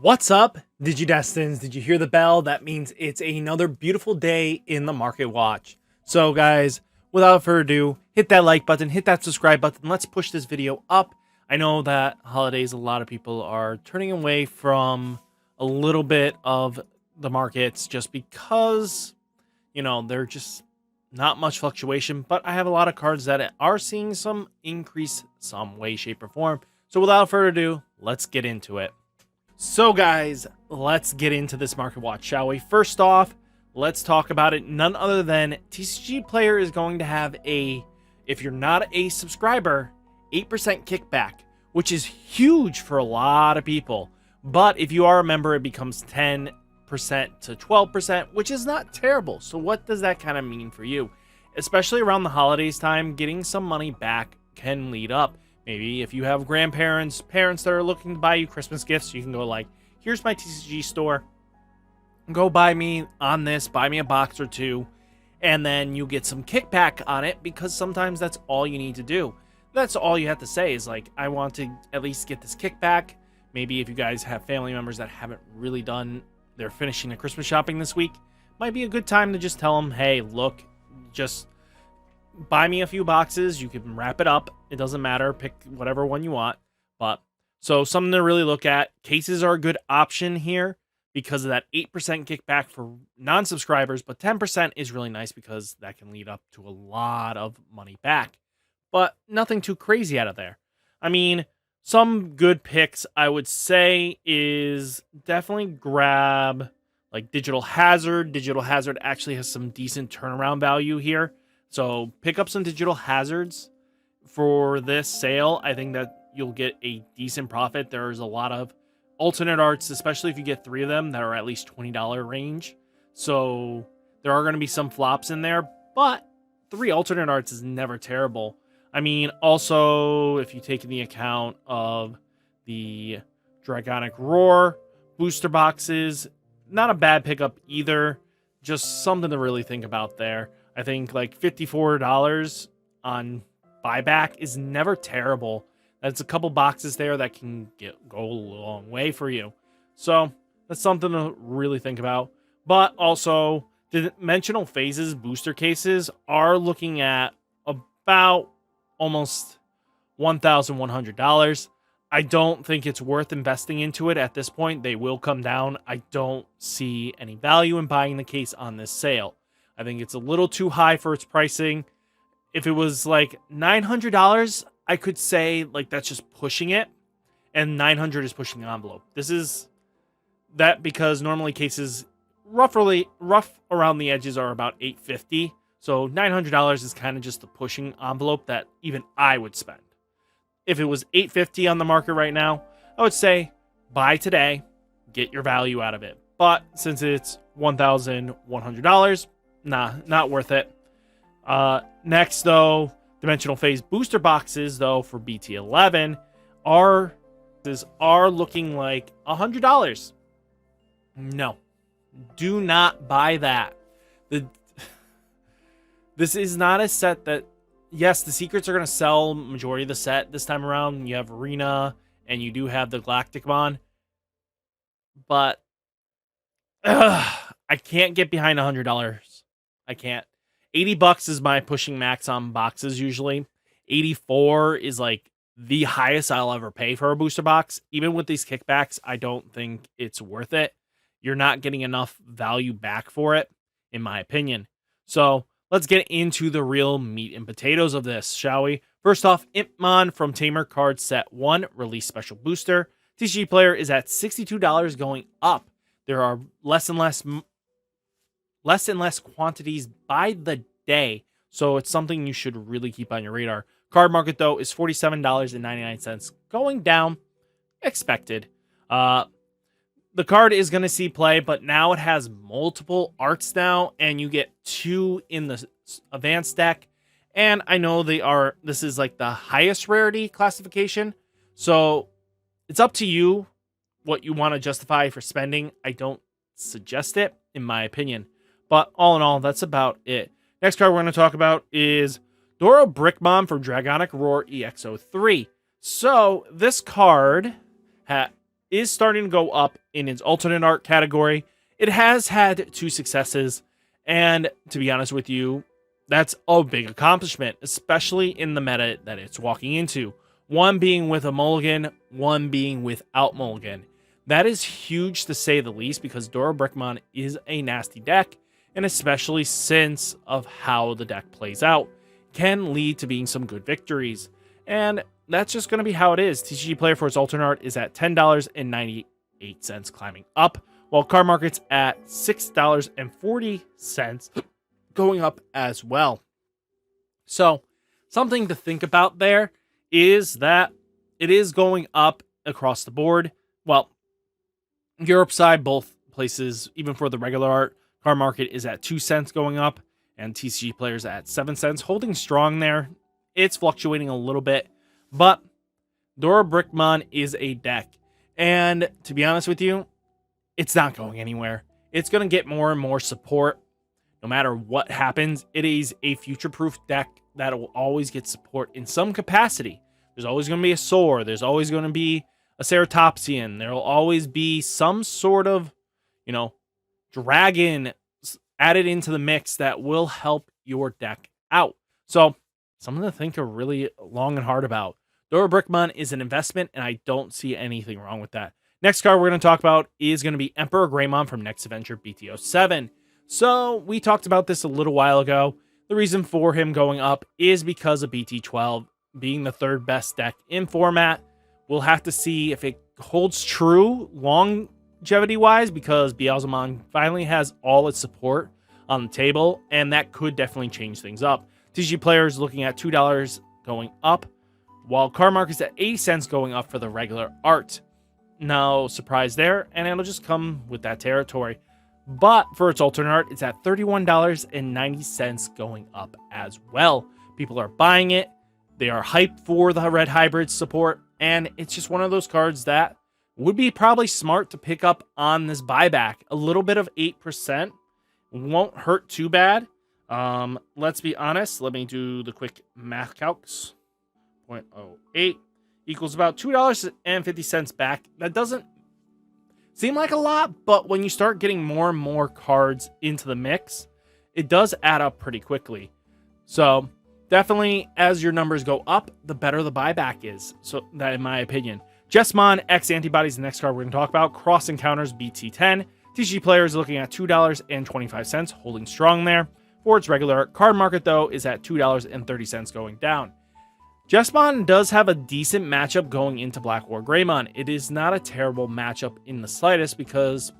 What's up, Digidestins? Did you hear the bell? That means it's another beautiful day in the Market Watch. So guys, without further ado, hit that like button, hit that subscribe button. Let's push this video up. I know that holidays, a lot of people are turning away from a little bit of the markets just because, you know, they're just not much fluctuation. But I have a lot of cards that are seeing some increase some way, shape, or form. So without further ado, let's get into it. So guys, let's get into this market watch, shall we? First off, let's talk about it. None other than Tcgplayer is going to have a, if you're not a subscriber, 8% kickback, which is huge for a lot of people. But if you are a member, it becomes 10% to 12%, which is not terrible. So what does that kind of mean for you? Especially around the holidays time, getting some money back can lead up. Maybe if you have grandparents, parents that are looking to buy you Christmas gifts, you can go like, here's my TCG store. Go buy me on this, buy me a box or two, and then you get some kickback on it because sometimes that's all you need to do. That's all you have to say is like, I want to at least get this kickback. Maybe if you guys have family members that haven't really done, they're finishing the Christmas shopping this week, might be a good time to just tell them, hey, look, just buy me a few boxes. You can wrap it up. It doesn't matter. Pick whatever one you want. But so something to really look at. Cases are a good option here because of that 8% kickback for non-subscribers, but 10% is really nice because that can lead up to a lot of money back. But nothing too crazy out of there. I mean, some good picks I would say is definitely grab like Digital Hazard. Digital Hazard actually has some decent turnaround value here. So pick up some Digital Hazards for this sale. I think that you'll get a decent profit. There's a lot of alternate arts, especially if you get 3 of them that are at least $20 range. So there are going to be some flops in there, but 3 alternate arts is never terrible. I mean, also, if you take into account of the Draconic Roar booster boxes, not a bad pickup either. Just something to really think about there. I think like $54 on buyback is never terrible. That's a couple boxes there that can go a long way for you. So that's something to really think about. But also, the Dimensional Phases booster cases are looking at about almost $1,100. I don't think it's worth investing into it at this point. They will come down. I don't see any value in buying the case on this sale. I think it's a little too high for its pricing. If it was like $900, I could say like that's just pushing it. And $900 is pushing the envelope. This is that because normally cases rough around the edges are about $850. So $900 is kind of just the pushing envelope that even I would spend. If it was $850 on the market right now, I would say buy today, get your value out of it. But since it's $1,100, nah, not worth it. Next, though, Dimensional Phase booster boxes, though, for BT11 are looking like $100. No, do not buy that. This is not a set that, yes, the secrets are going to sell majority of the set this time around. You have Arena, and you do have the Galacticmon. But I can't get behind $100. I can't. $80 is my pushing max on boxes usually. 84 is like the highest I'll ever pay for a booster box. Even with these kickbacks, I don't think it's worth it. You're not getting enough value back for it, in my opinion. So let's get into the real meat and potatoes of this, shall we? First off, Impmon from Tamer card set 1, release special booster. Tcgplayer is at $62 going up. There are less and less quantities by the day, so it's something you should really keep on your radar. Card market, though, is $47.99, going down, expected. The card is going to see play, but now it has multiple arts now, and you get 2 in the advanced deck. And I know this is like the highest rarity classification, so it's up to you what you want to justify for spending. I don't suggest it, in my opinion. But all in all, that's about it. Next card we're going to talk about is Dorbickmon from Draconic Roar EX03. So this card is starting to go up in its alternate art category. It has had 2 successes, and to be honest with you, that's a big accomplishment, especially in the meta that it's walking into. One being with a mulligan, one being without mulligan. That is huge to say the least, because Dorbickmon is a nasty deck, and especially since of how the deck plays out, can lead to being some good victories. And that's just going to be how it is. Tcgplayer for its alternate art is at $10.98, climbing up, while card market's at $6.40, going up as well. So, something to think about there is that it is going up across the board. Well, Europe side, both places, even for the regular art, card market is at 2 cents going up, and Tcgplayer's at 7 cents, holding strong there. It's fluctuating a little bit, but Dorbickmon is a deck, and to be honest with you, it's not going anywhere. It's going to get more and more support no matter what happens. It is a future-proof deck that will always get support in some capacity. There's always going to be a Soar. There's always going to be a Ceratopsian. There will always be some sort of, dragon added into the mix that will help your deck out. So, something to think really long and hard about. Dorbickmon is an investment, and I don't see anything wrong with that. Next card we're going to talk about is going to be EmperorGreymon from Next Adventure BT07. So, we talked about this a little while ago. The reason for him going up is because of BT12 being the 3rd best deck in format. We'll have to see if it holds true longevity-wise, because Beelzemon finally has all its support on the table, and that could definitely change things up. Tcgplayer is looking at $2 going up, while card market's at 80 cents going up for the regular art. No surprise there, and it'll just come with that territory. But for its alternate art, it's at $31.90 going up as well. People are buying it. They are hyped for the red hybrid support, and it's just one of those cards that would be probably smart to pick up on this buyback. A little bit of 8% won't hurt too bad. Let's be honest. Let me do the quick math calcs. 0.08 equals about $2.50 back. That doesn't seem like a lot, but when you start getting more and more cards into the mix, it does add up pretty quickly. So definitely, as your numbers go up, the better the buyback is. So that, in my opinion. Jesmon X Antibodies, the next card we're going to talk about. Cross Encounters BT10. Tcgplayer is looking at $2.25, holding strong there. For its regular card market, though, is at $2.30 going down. Jesmon does have a decent matchup going into Black War Greymon. It is not a terrible matchup in the slightest, because,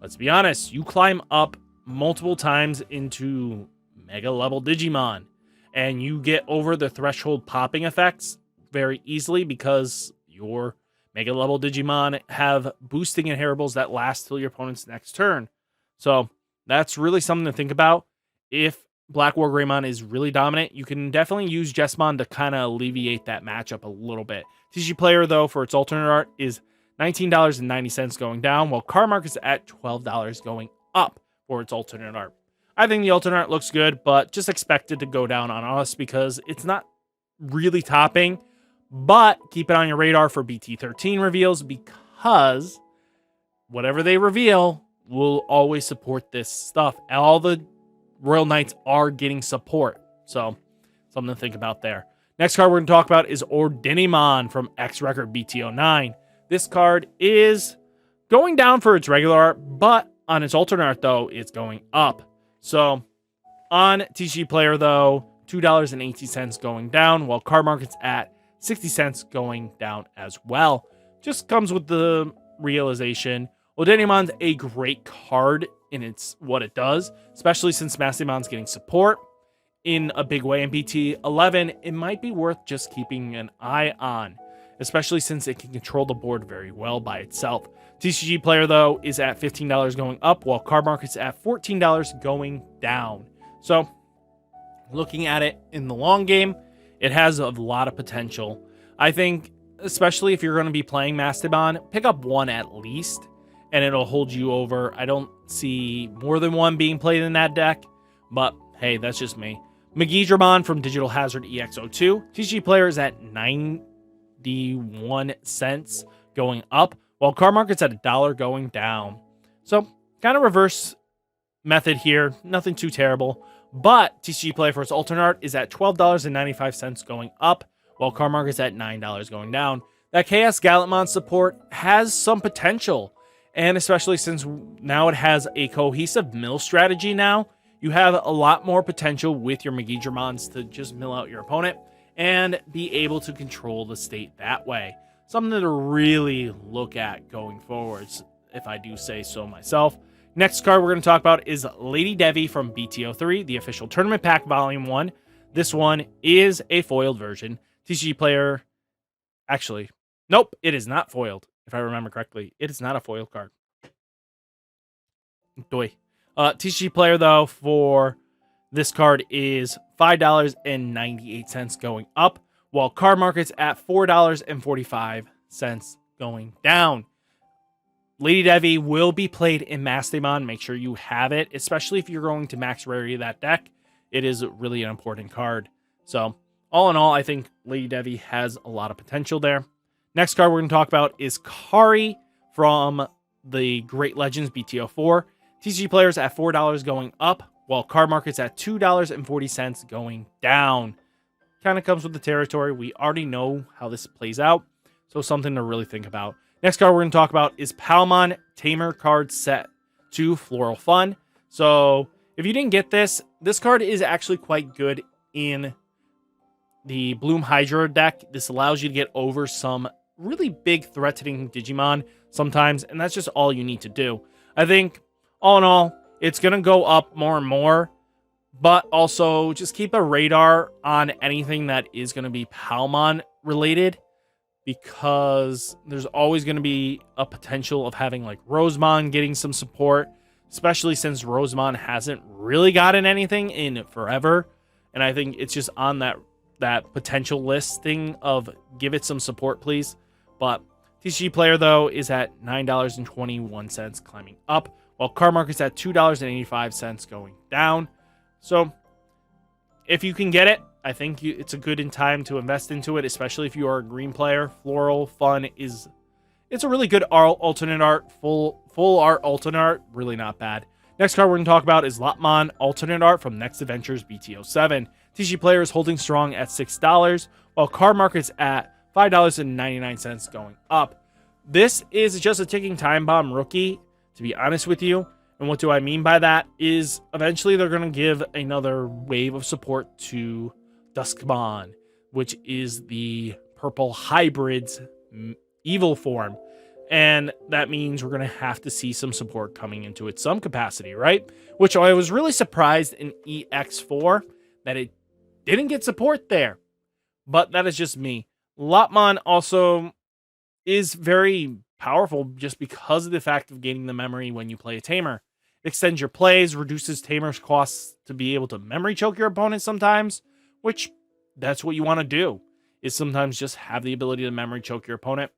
let's be honest, you climb up multiple times into Mega level Digimon, and you get over the threshold popping effects very easily, because your Mega level Digimon have boosting inheribles that last till your opponent's next turn. So that's really something to think about. If Black War Greymon is really dominant, you can definitely use Jesmon to kind of alleviate that matchup a little bit. Tcgplayer, though, for its alternate art is $19.90 going down, while card market's at $12 going up for its alternate art. I think the alternate art looks good, but just expect it to go down on us because it's not really topping. But keep it on your radar for BT13 reveals, because whatever they reveal will always support this stuff. All the Royal Knights are getting support, so something to think about there. Next card we're going to talk about is Agunimon from X Record BT09. This card is going down for its regular art, but on its alternate art, though, it's going up. So on Tcgplayer, though, $2.80 going down, while card market's at 60 cents going down as well. Just comes with the realization Aguinimon's a great card in its what it does, especially since Mastimon's getting support in a big way in BT11. It might be worth just keeping an eye on, especially since it can control the board very well by itself. Tcgplayer, though, is at $15 going up, while card market's at $14 going down. So looking at it in the long game, it has a lot of potential. I think, especially if you're going to be playing Mastodon, pick up one at least, and it'll hold you over. I don't see more than one being played in that deck, but hey, that's just me. Megidramon from Digital Hazard EX02. Tcgplayer is at 91 cents going up, while card market's at $1 going down. So kind of reverse method here, nothing too terrible. But Tcgplayer for its alternate art is at $12.95 going up, while card market's at $9 going down. That Chaos Gallantmon support has some potential, and especially since now it has a cohesive mill strategy now, you have a lot more potential with your Megidramons to just mill out your opponent and be able to control the state that way. Something to really look at going forwards, if I do say so myself. Next card we're going to talk about is Lady Devi from BTO3, the official tournament pack volume 1. This one is a foiled version. Tcgplayer, actually, nope, it is not foiled, if I remember correctly. It is not a foiled card. Tcgplayer, though, for this card is $5.98 going up, while card market's at $4.45 going down. Lady Devi will be played in Mastamon. Make sure you have it, especially if you're going to max rarity that deck. It is really an important card. So, all in all, I think Lady Devi has a lot of potential there. Next card we're going to talk about is Kari from the Great Legends BTO4. Tcgplayer's at $4 going up, while card market's at $2.40 going down. Kind of comes with the territory. We already know how this plays out, so something to really think about. Next card we're going to talk about is Palmon Tamer card set 2 Floral Fun. So if you didn't get this, this card is actually quite good in the Bloom Hydra deck. This allows you to get over some really big threatening Digimon sometimes, and that's just all you need to do. I think, all in all, it's going to go up more and more, but also just keep a radar on anything that is going to be Palmon related, because there's always going to be a potential of having like Rosemon getting some support, especially since Rosemon hasn't really gotten anything in forever. And I think it's just on that potential listing of give it some support, please. But Tcgplayer, though, is at $9.21 climbing up, while card market's at $2.85 going down. So if you can get it, I think it's a good time to invest into it, especially if you are a green player. Floral Fun it's a really good alternate art, full art alternate art, really not bad. Next card we're going to talk about is Lopmon alternate art from Next Adventures BTO7. Tcgplayer is holding strong at $6, while card market's at $5.99 going up. This is just a ticking time bomb rookie, to be honest with you. And what do I mean by that is eventually they're going to give another wave of support to Duskmon, which is the purple hybrid's evil form. And that means we're going to have to see some support coming into it, some capacity, right? Which I was really surprised in EX4 that it didn't get support there. But that is just me. Lopmon also is very powerful just because of the fact of gaining the memory when you play a Tamer. It extends your plays, reduces Tamer's costs to be able to memory choke your opponent sometimes, which that's what you want to do, is sometimes just have the ability to memory choke your opponent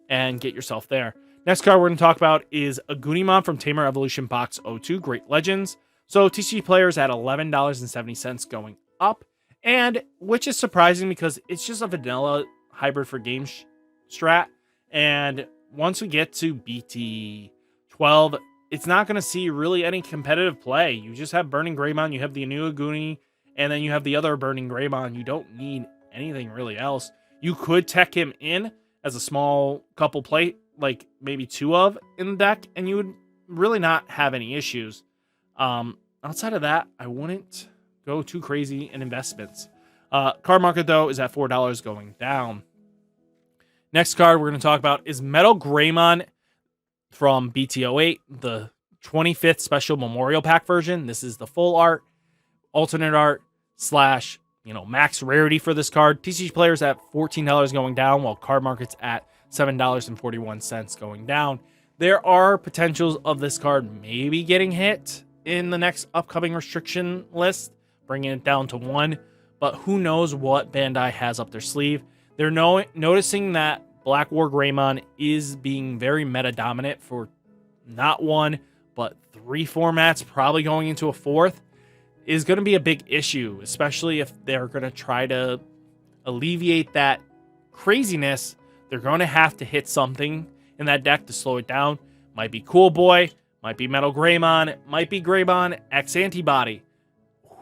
and get yourself there. Next card we're going to talk about is Agunimon from Tamer Evolution Box 02 Great Legends. So Tcgplayer is at $11.70 going up, and which is surprising because it's just a vanilla hybrid for game strat. And once we get to BT12, it's not going to see really any competitive play. You just have Burning Greymon, you have the new Aguni, and then you have the other Burning Greymon. You don't need anything really else. You could tech him in as a small couple play, like maybe 2 of in the deck, and you would really not have any issues. Outside of that, I wouldn't go too crazy in investments. Card market, though, is at $4 going down. Next card we're going to talk about is MetalGreymon from BT08, the 25th Special Memorial Pack version. This is the full art, alternate art, / max rarity for this card. Tcgplayer's at $14 going down, while card market's at $7.41 going down. There are potentials of this card maybe getting hit in the next upcoming restriction list, bringing it down to 1, but who knows what Bandai has up their sleeve. They're noticing that Black War Greymon is being very meta dominant for not 1, but 3 formats, probably going into a 4th, is going to be a big issue, especially if they're going to try to alleviate that craziness. They're going to have to hit something, in that deck to slow it down. Might be Cool Boy, might be MetalGreymon, might be Greymon X Antibody.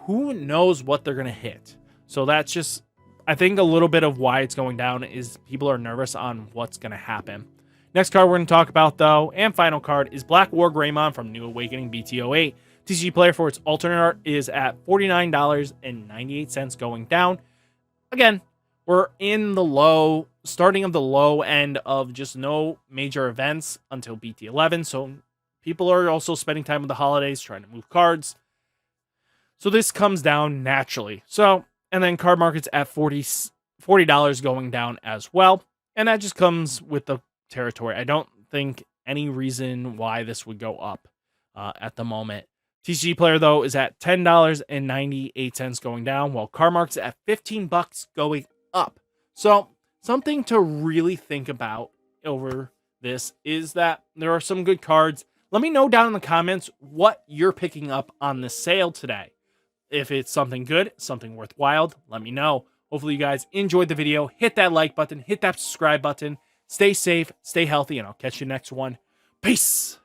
Who knows what they're going to hit? So that's just, I think, a little bit of why it's going down is people are nervous on what's going to happen. Next card we're going to talk about, though, and final card, is Black War Greymon from New Awakening BT08. Tcgplayer for its alternate art is at $49.98 going down. Again, we're in the low, starting of the low end of just no major events until BT11. So people are also spending time with the holidays trying to move cards. So this comes down naturally. So, and then card market's at $40 going down as well. And that just comes with the territory. I don't think any reason why this would go up at the moment. Tcgplayer, though, is at $10.98 going down, while card market's at $15 going up. So something to really think about over this is that there are some good cards. Let me know down in the comments what you're picking up on this sale today. If it's something good, something worthwhile, let me know. Hopefully you guys enjoyed the video. Hit that like button, hit that subscribe button. Stay safe, stay healthy, and I'll catch you next one. Peace!